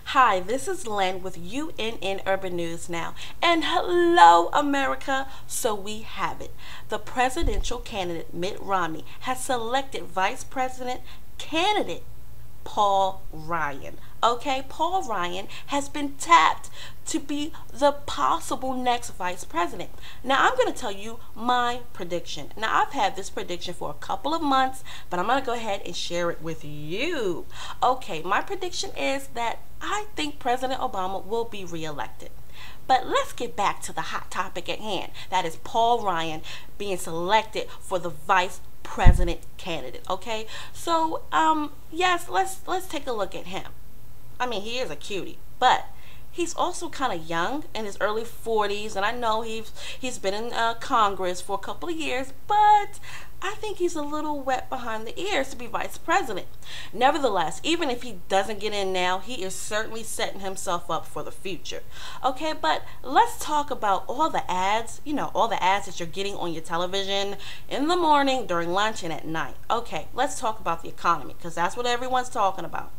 Hi, this is Lynn with UNN Urban News Now. And hello, America. So we have it. The presidential candidate, Mitt Romney, has selected Vice President candidate Paul Ryan. Okay, Paul Ryan has been tapped to be the possible next vice president. Now, I'm going to tell you my prediction. Now, I've had this prediction for a couple of months, but I'm going to go ahead and share it with you. Okay, my prediction is that I think President Obama will be reelected. But let's get back to the hot topic at hand. That is Paul Ryan being selected for the vice president candidate. Okay, so yes, let's take a look at him. I mean, he is a cutie, but he's also kind of young, in his early 40s, and I know he's been in Congress for a couple of years, but I think he's a little wet behind the ears to be vice president. Nevertheless, even if he doesn't get in now, he is certainly setting himself up for the future. Okay, but let's talk about all the ads, all the ads that you're getting on your television in the morning, during lunch, and at night. Okay, let's talk about the economy, because that's what everyone's talking about.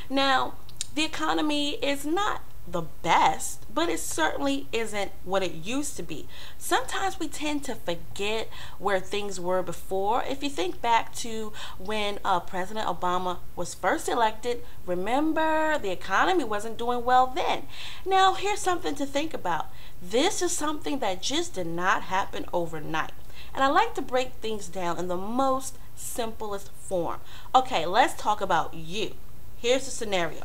Now, the economy is not the best, but it certainly isn't what it used to be. Sometimes we tend to forget where things were before. If you think back to when President Obama was first elected, remember, the economy wasn't doing well then. Now, here's something to think about. This is something that just did not happen overnight. And I like to break things down in the most simplest form. Okay, let's talk about you. Here's the scenario.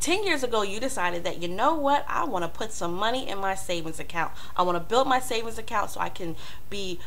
10 years ago, you decided that, you know what, I want to put some money in my savings account. I want to build my savings account so I can be,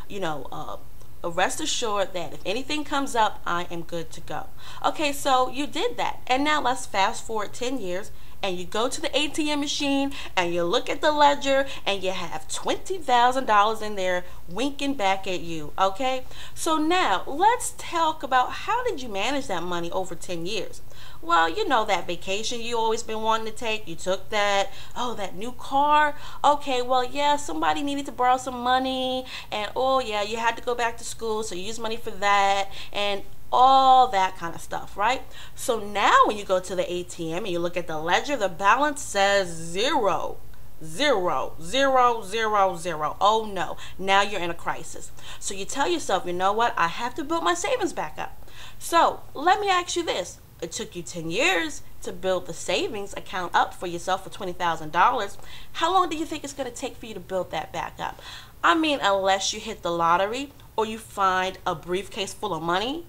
rest assured that if anything comes up, I am good to go. Okay, so you did that. And now let's fast forward 10 years. And you go to the ATM machine and you look at the ledger and you have $20,000 in there winking back at you. Okay, so now let's talk about, how did you manage that money over 10 years? Well, that vacation you always been wanting to take, you took that. Oh, that new car. Okay, well, yeah, somebody needed to borrow some money, and oh yeah, you had to go back to school, so you used money for that, and all that kind of stuff, right? So now when you go to the ATM and you look at the ledger, the balance says zero. Zero, zero, zero, zero. Oh no, now you're in a crisis. So you tell yourself, you know what, I have to build my savings back up. So let me ask you this. It took you 10 years to build the savings account up for yourself for $20,000. How long do you think it's going to take for you to build that back up? I mean, unless you hit the lottery or you find a briefcase full of money.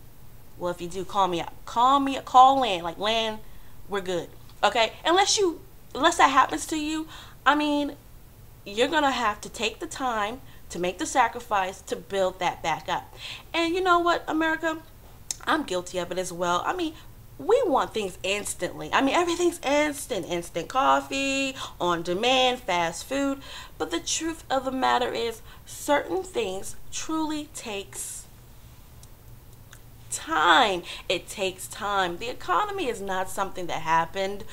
Well, if you do, call me up. Call Lan. Like, Lan, we're good. Okay? Unless that happens to you, I mean, you're going to have to take the time to make the sacrifice to build that back up. And you know what, America? I'm guilty of it as well. I mean, we want things instantly. I mean, everything's instant. Instant coffee, on demand, fast food. But the truth of the matter is, certain things truly takes time. It takes time. The economy is not something that happened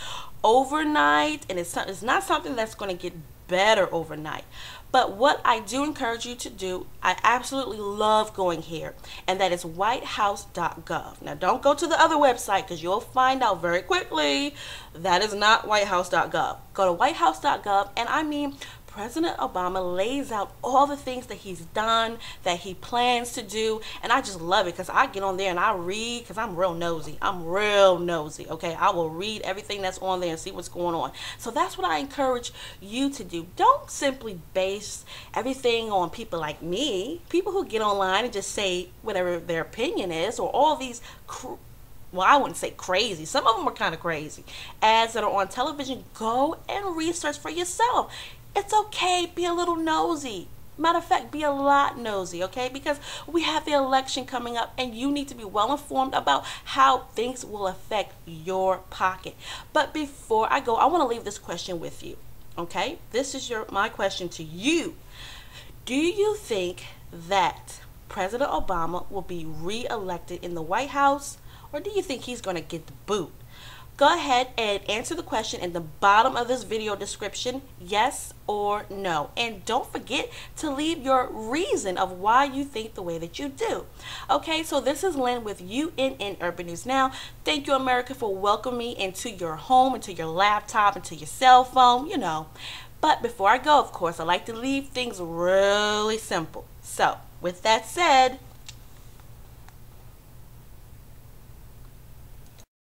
overnight, and it's not something that's going to get better overnight. But what I do encourage you to do, I absolutely love going here, and that is whitehouse.gov. Now, don't go to the other website, because you'll find out very quickly that is not whitehouse.gov. Go to whitehouse.gov, and I mean, President Obama lays out all the things that he's done, that he plans to do, and I just love it, because I get on there and I read, because I'm real nosy. Okay? I will read everything that's on there and see what's going on. So that's what I encourage you to do. Don't simply base everything on people like me, people who get online and just say whatever their opinion is, or all these well, I wouldn't say crazy. Some of them are kind of crazy. Ads that are on television. Go and research for yourself. It's okay, be a little nosy. Matter of fact, be a lot nosy, okay? Because we have the election coming up, and you need to be well informed about how things will affect your pocket. But before I go, I want to leave this question with you, okay? This is my question to you. Do you think that President Obama will be re-elected in the White House, or do you think he's going to get the boot? Go ahead and answer the question in the bottom of this video description, yes or no. And don't forget to leave your reason of why you think the way that you do. Okay, so this is Lynn with UNN Urban News Now. Thank you, America, for welcoming me into your home, into your laptop, into your cell phone, you know. But before I go, of course, I like to leave things really simple. So, with that said,